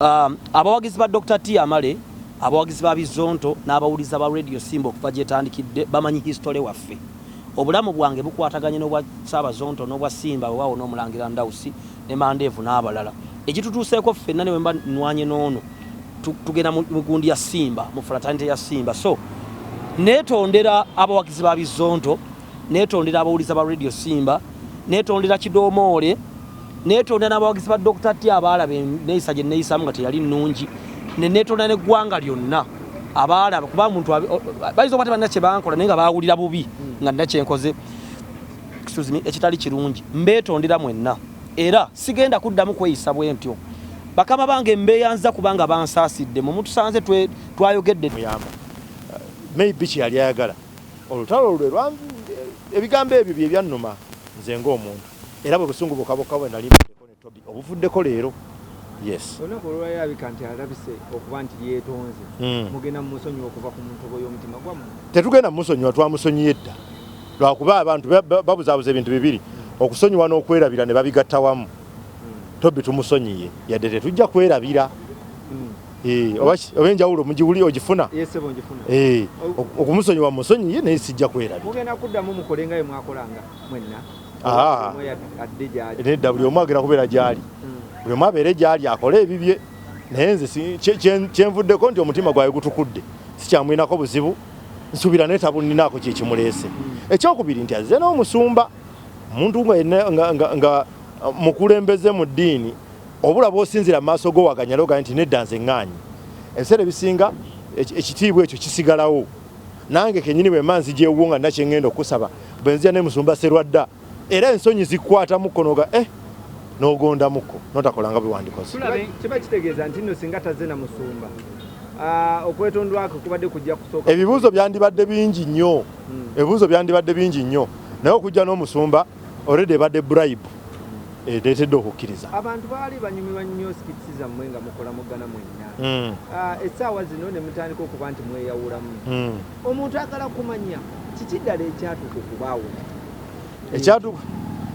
Abawagizi ba Dr. T.Amale, abawagizi ba Bizonto n'abawuliza ba Radio Simba okuva gyetandikidde bamanyi history waffe. Obulamu bwange bukwataganye n'obwa Ssaabazonto n'obwa Simba waawo n'Omulangira Ndawusi ne Mandeevu n'abalala. Ekitutuuseeko ffenna ne bwe mba nnwanye n'ono tugenda mu gundi ya Simba, mu fraternity ya Simba. So neetondera abawagizi ba Bizonto, neetondera abawuliza ba Radio Simba, neetondera T.Amale, neetondera n'abawagizi ba Dr. T abaalabe neeyisa gye neeyisamu nga teyali nnungi, neetondera n'eggwanga lyonna abaalabe kuba muntu bayinza okuba tebalina kye bankola naye nga baawulira bubi nga nina kyenkoze ekitali kirungi. Mbeetondera mwenna era sigenda kuddamu kweyisa bwe ntyo. Bakama bange mbeeyanza kubanga bansaasidde mu mutusanze twayogedde muyamba maybe kyeyali ayagala olutalo lwe ebigambo ebyo bye byannuma nze ng'omuntu era bwe busungu bukabokka bwe nali mbuddeko ne Tobi obuvuddeko leero. Yes. Olunaku olwayabika nti alabise okuba nti yeetonze mugenda mumusonyiwa okuva ku muntu y'omutima gwammwe. Tetugenda mumusonyiwa, twamusonyiye dda lwakuba abantu babuzaabuza ebintu bibiri okusonyiwa n'okwerabira ne babigatta wamu. Tobi tumusonyiye yadde tetujja kwerabira. Oba enjawulo mugiwuli ogifuna? Yesebo ngifuna. Okumusonyiwa musonyiye naye sijja kwerabira. Mugenda kuddamu mukole nga bwe mwakolanga mwenna. Nedda buli omu agenda kubeera gy'ali. Buli omu abeere gy'ali akole ebibye naye nze kyenvuddeko nti omutima gwawe gutukudde sikyamwinako buzibu nsuubira neetabulinaako kye kimuleese. Ekyokubiri nti azze n'omusumba omuntu nga mukulembeze mu ddiini obula bw'osinzira mu maaso go waganya loga nti nedda nze ŋŋaanyi. Ebiseera ebisinga ekitiibwa ekyo kisigalawo. Nange kennyini bwe mmanzi gyewo nga nina kye ŋŋenda okusaba bwe nzija ne musumba Serwadda era ensonyi zikkwata mukko noga n'ogonda mukko n'otakolanga bwe wandikoze. Kiba kitegeeza nti nno singa tazze na musumba okwetondwako kubadde kujja kusooka. Ebibuuzo byandibadde bingi nnyo. Ebibuuzo byandibadde bingi nnyo naye okujja n'omusumba already ebadde bribe ereetedde okukkiriza. Abantu baali banyumirwa nnyo sikitisi zammwe nga mukola muggana mwenna. Essaawa zino ne mutandika okuba nti mweyawulamu. Omuntu agala kumanya kiki ddala ekyatuuka okubaawula.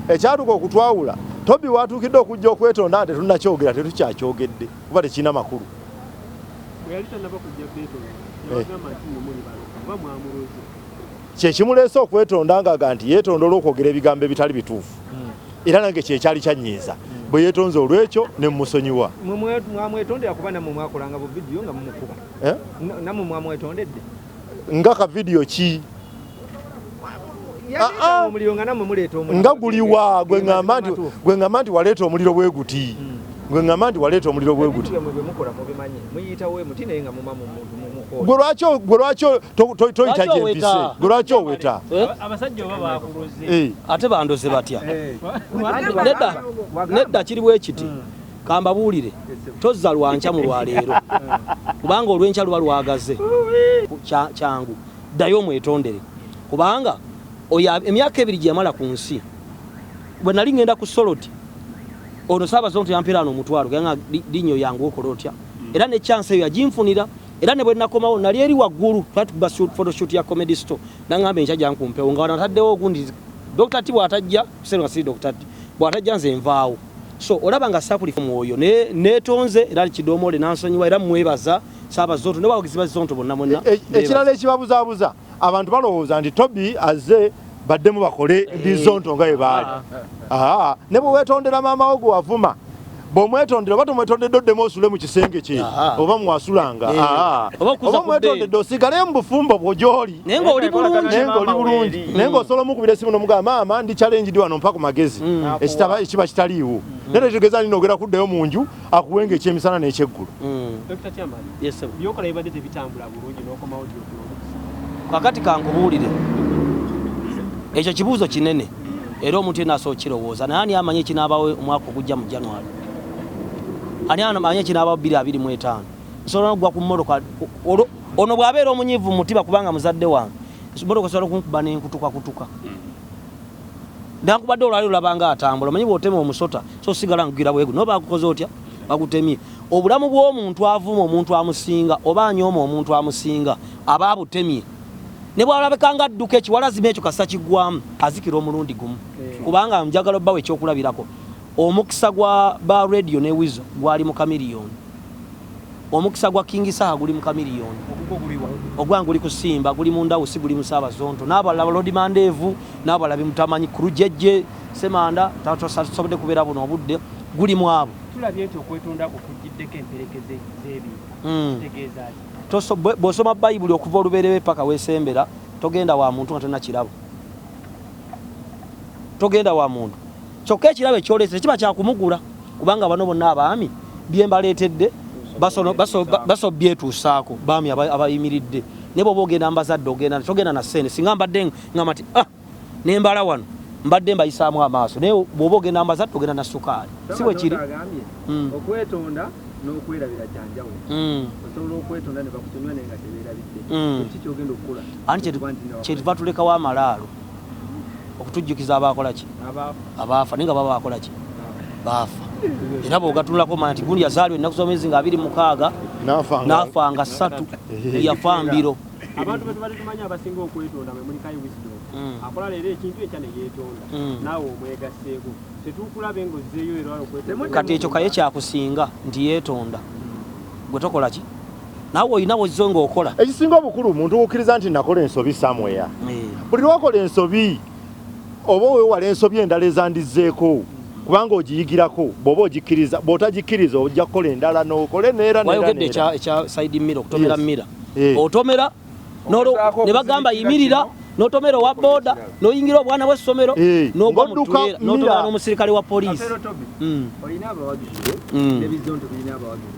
Ekyatuuka okutwawula Tobi watuukidde okujja okwetonda nti tetunnakyogera tetukyakyogedde kuba tekirina makulu. Kyekimuleese okwetonda ng'aga nti yeetonda olw'okwogera ebigambo ebitali bituufu era nange kyekyali kyanyiiza bwe yeetonze olw'ekyo ne mumusonyiwa. Mwamwetondera kuba nammwe mwakolanga bu vidiyo nga mumukuba nammwe mwamwetondedde nga ka vidiyo ki? Nga guliwa gwe ŋŋamba nti waleeta omuliro bwe guti. Gwe ŋŋamba nti waleeta omuliro bwe guti. Gwe lwaki toyita gyempise? Gwe lwaki oweta? Abasajja oba baakuluze ate bandoze batya? Nedda kiri bwe kiti. Kambabuulire tozza lwanca mu lwaleero kubanga olw'enkya luba lwagaze kyangu ddayo omwetondere kubanga emyaka ebiri gye yamala ku nsi bwe nali ŋŋenda ku Soloti ono Ssaabazonto yampeerana omutwalo ganga linnyo yangu okola otya era ne chance eyo yaginfunira era ne bwe nakomawo nali eri waggulu twatukuba photoshoot ya Comedy Store naŋŋamba enkya gyankumpewo nga wanataddewo ogundi Dr. T bw'atajja kuseera nga siri Dr. T bw'atajja nze nvaawo. So olaba nga sakulifa mwoyo neetonze era T.Amale nansonyiwa era mwebaza Ssaabazonto ne bawagizi ba Bizonto bonna mwenna. Ekirala ekibabuzaabuza abantu balowooza nti Tobi azze baddemu bakole Bizonto nga bwe baali. Ne bwe weetondera maama wo gwe wavuma bw'omwetondera oba tomwetondedde oddemu osule mu kisenge kye oba mwasulanga oba mwetondedde osigaleyo mu bufumbo bw'ogyoli naye ng'oli bulungi naye ng'osobola omukubira essimu n'omugamba maama ndi challenge ndi wano mpa ku magezi ekiba kitaliiwo naye tegeeza nina ogera kuddayo mu nju akuwenga ekyemisana n'ekyeggulu. Dr. T.Amale byokola bibadde tebitambula bulungi n'okomawo kakati kankubuulire ekyo kibuuzo kinene era omuntu yenna asobola okukirowooza naye ani amanyi ekinaabawo omwaka ogujja mu January? Ani amanyi ekinaabawo 2025? Nsobola n'okugwa ku mmotoka ono bw'abeera omunyiivu mu mutima kubanga muzadde wange mmotoka osobola okunkuba n'enkutukakutuka nankubadde olwali olabanga atambula omanyi bw'otema omusota so sigala nkugira bwegu no bakukoze otya bakutemye. Obulamu bw'omuntu avuma omuntu amusinga oba anyooma omuntu amusinga aba abutemye ne bwalabeka nga adduka ekiwalazima ekyo kasa kiggwamu azikira omulundi gumu kubanga njagala obbawo ekyokulabirako omukisa gwa ba radio ne wizo gwali mu kamiliyoni omukisa gwa kingisa guli mu kamiliyoni ogwangu guli kusimba guli mu ndawusi guli mu Ssaabazonto n'abalala Lodi Mandeevu n'abalala bimutamanyi Kurujejje Semanda tatosobodde kubeera buno obudde guli mu abo tulabye nti okwetonda okujiddeko emperekeze z'ebintu tegeeza bw'osoma Bayibuli okuva olubereberye paka weesembera togenda wa muntu nga tolina kirabo togenda wa muntu kyokka ekirabo ekyoleese kiba kyakumugula kubanga bano bonna abaami byembaleetedde baso byetuusaako baami abayimiridde ne bw'oba ogenda mbazadde togenda na ssente singa mbadde ngamba ti nembala wano mbadde mbayisaamu amaaso naye bw'oba ogenda mbazadde ogenda na sukaali si bwe kiri okwetonda n'okwerabira kyanjawulo osobola okwetonda ne bakutumya naye nga tebeerabidde ki kyogenda okukola anti kyetuva tulekawo amalaalo okutujjukiza abaakola ki abaafa naye nga baba bakola ki baafa era bw'ogatunulako manya nti gundi yazaalibwa ennaku z'omwezi nga 26 n'afa nga 3 yafa mbiro abantu betubadde tumanya abasinga okwetonda mwe muli Kai Wisdom akola leero ekintu ekya ne yeetonda naawe omwegasseeko tetukulabe ng'ozzeeyo era okwetonda kati ekyo kaye kyakusinga nti yeetonda gwe tokola ki naawe olina wozzo ng'okola ekisinga obukulu omuntu okukkiriza nti nakola ensobi somewhere buli lwakola ensobi oba weewala ensobi endala ezandizzeeko kubanga ogiyigirako bw'oba ogikkiriza bw'otagikkiriza ojja kukola endala n'okole neera wayogedde ekya side mira okutomera mira otomera ne bagamba yimirira n'otomera owa booda n'oyingira obwana bw'essomero n'ogwa mu ttuleera n'otomera n'omusirikale wa poliisi olina abawagizi n'ebizonto birina abawagizi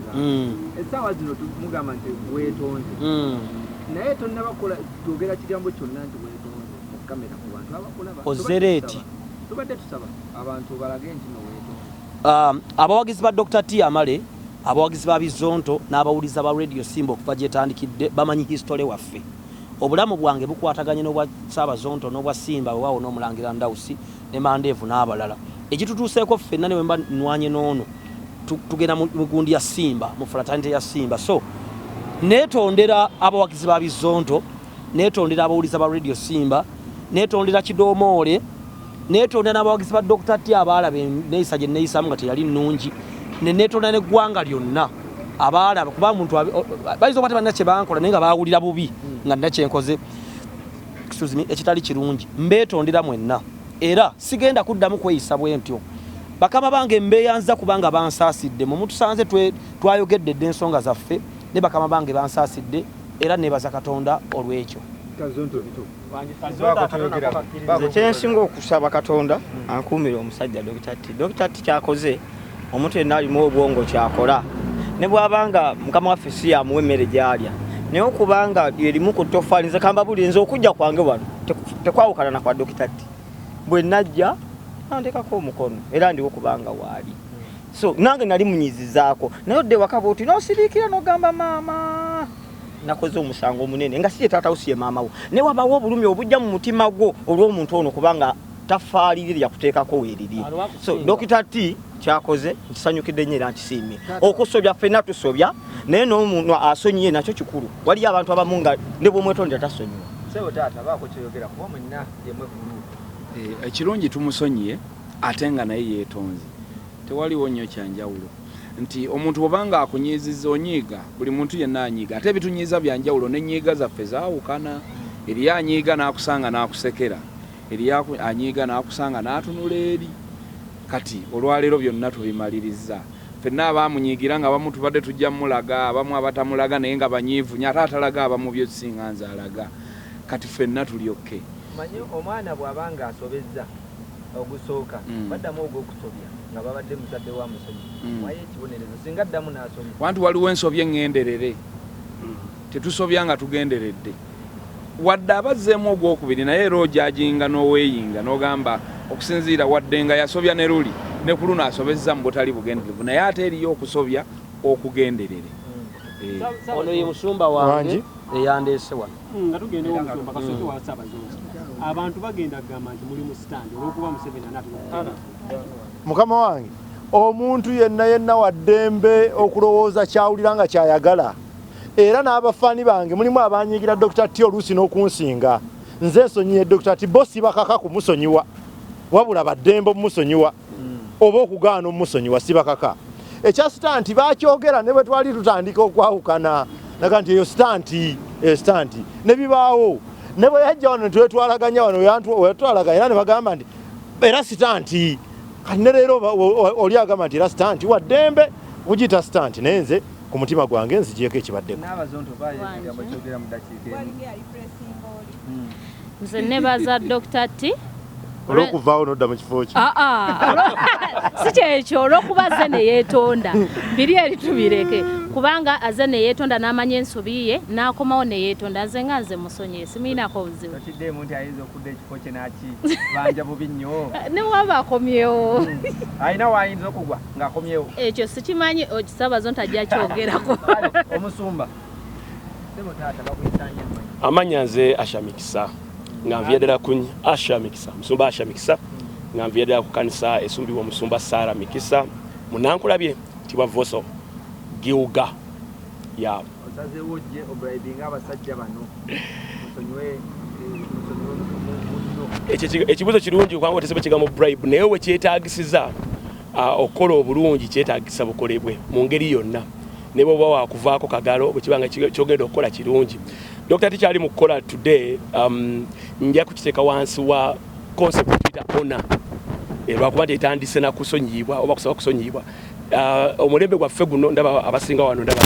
essaawa zino tumugamba nti weetonde naye tonnabakola twogera kigambo kyonna nti weetonde mu kamera ku bantu abakulaba ozereeti tubadde tusaba abantu balage nti noweetonde abawagizi ba T.Amale abawagizi ba Bizonto n'abawuliza ba radio Simba okuva gyetandikidde bamanyi history waffe obulamu bwange bukwataganye n'obwa Ssaabazonto n'obwa Simba weewaawo n'omulangira Ndawusi ne Mandeevu n'abalala ekitutuuseeko ffenna ne bwe mba nnwanye n'ono tugenda mu gundi ya Simba mu fraternity ya Simba so neetondera abawagizi ba Bizonto neetondera abawuliza ba radio Simba neetondera T.Amale netondera n'abawagizi ba T abaalabe neeyisa gye neeyisaamu nga teyali nnungi netondera n'eggwanga lyonna abaalabe kuba muntu bayinza okuba tebalina kye bankola naye nga baawulira bubi nga nina kyenkoze ekitali kirungi mbeetondera mwenna era sigenda kuddamu kweyisa bwe ntyo bakama bange mbeeyanza kubanga bansaasidde mu mutusanze twayogedde dde ensonga zaffe ne bakama bange bansaasidde era neebaza Katonda olw'ekyo kyensinga okusaba Katonda ankuumire omusajja Dr. T kyakoze omuntu yenna alimu obwongo kyakola ne bw'abanga mukama waffe si yamuwa emmere gy'alya naye okubanga erimu ku ttofaali nze kamba bulinze okujja kwange wano tekwawukana na kwa Dr. T bwe najja nandekako omukono era ndiwo kubanga waali so nange nali munyizizaako naye odde wakaba oti n'osiriikira n'ogamba maama nakoze omusango omunene nga siye taata usiye maama wo ne wabawo obulumi obujja mu mutima gwo olw'omuntu ono kubanga tafaalirira yakuteekako weeriri so Dr. T kyakoze nkisanyukidde nnyo era nkisiimye okusobya ffenna tusobya naye n'omuntu asonyiye nakyo kikulu waliyo abantu abamu nga ne bw'omwetondera tasonyiwa sebo taata baako kyoyogera kuba mwenna yemwe ku ekirungi tumusonyiye ate nga naye yeetonze tewaliwo nnyo kyanjawulo nti omuntu obanga akunyiizizza onyiiga buli muntu yenna anyiiga ate ebitunyiiza byanjawulo n'ennyiiga zaffe zaawukana eriyo anyiiga n'akusanga n'akusekera eriyo anyiiga n'akusanga n'atunula eri kati olwaleero byonna tubimaliriza ffenna abaamunyiigira nga abamu tubadde tujja mulaga abamu abatamulaga naye nga banyiivu ate atalaga abamu byosinga nze alaga kati ffenna tulyokke manyi omwana bw'abanga asobezza ogusooka baddamu ogw'okusobya nga babadde muzadde wa musonyi mwaye ekibonerezo singa addamu n'asomya wantu waliwo ensobya eŋŋenderere tetusobya nga tugenderedde wadde abazzeemu ogwokubiri naye era ojajinga n'oweeyinga n'ogamba okusinziira wadde nga yasobya ne luli ne ku luno asobezza mu butali bugenderevu naye ate eriyo okusobya okugenderere ono ye musumba wange eyandeese wano nga tugenda omusumba kasooke wa Ssaabazonto abantu bagenda kugamba nti muli mu stand olw'okuba Museveni anaatula mukama wange omuntu yenna waddembe okulowooza kyawulira nga kyayagala era n'abafaani bange mulimu abanyiigira Dr. T oluusi n'okunsinga nze nsonyiye Dr. T bo si bakaka kumusonyiwa wabula baddembe omusonyiwa oba okugaana omusonyiwa si bakaka ekya stanti bakyogera ne bwe twali tutandika okwawukana naga nti eyo stanti ne bibaawo ne bwe yajja wano twetwalaganya wano wetwalaganya ne bagamba nti era stanti kati ne leero oli agamba nti era stanti waddembe bugita stanti naye nze ku mutima gwange nzigyeko ekibaddeko nze nebaza Dr. T olw'okuvaawo n'odda mu kifo kyo si kyekyo olw'okuba azze ne yeetonda biri eri tubireke kubanga azze ne yeetonda n'amanya ensobi ye n'akomawo ne yeetonda nze nga nze musonyiye simuyinako obuzibu ne waba akomyewo alina waayinza okugwa ng'akomyewo ekyo sikimanyi Ssaabazonto tajja kyogerako omusumba amanya nze ashamikisa nga nviedera kuny Asha Mikisa musumba Asha Mikisa nga nviedera ku kanisa esumbibwa musumba Sara Mikisa munankulabye tibwa voso giuga ya osaze wojje obribing abasajja bano musonywe ekibuzo kirungi kwanga otesebe kigambo bribe naye we kyetaagisiza okola obulungi kyetaagisa bukolebwe mu ngeri yonna ne bwoba wakuvaako kagalo bwe kibanga kyogenda okukola kirungi Dr. T kyali mu kukola today nja kukiteeka wansi wa concept tuyita honor lwakuba nti etandise na kusonyiyibwa oba kusaba kusonyiyibwa omulembe gwaffe guno ndaba abasinga wano ndaba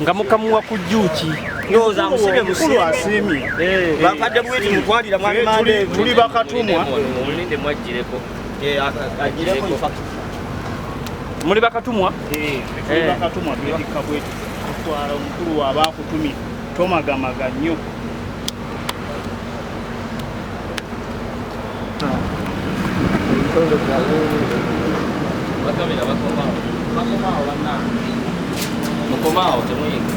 nga mukamuwa ku jjuuki ndowooza musime musime asiimi bakadde bweti mutwalira mwami mande tuli bakatumwa mulinde mwajjireko muli bakatumwa bakatumwa bidika bweti kutwala omukulu w'abakutumye tomagamaga nnyo mukomaawo temuyinga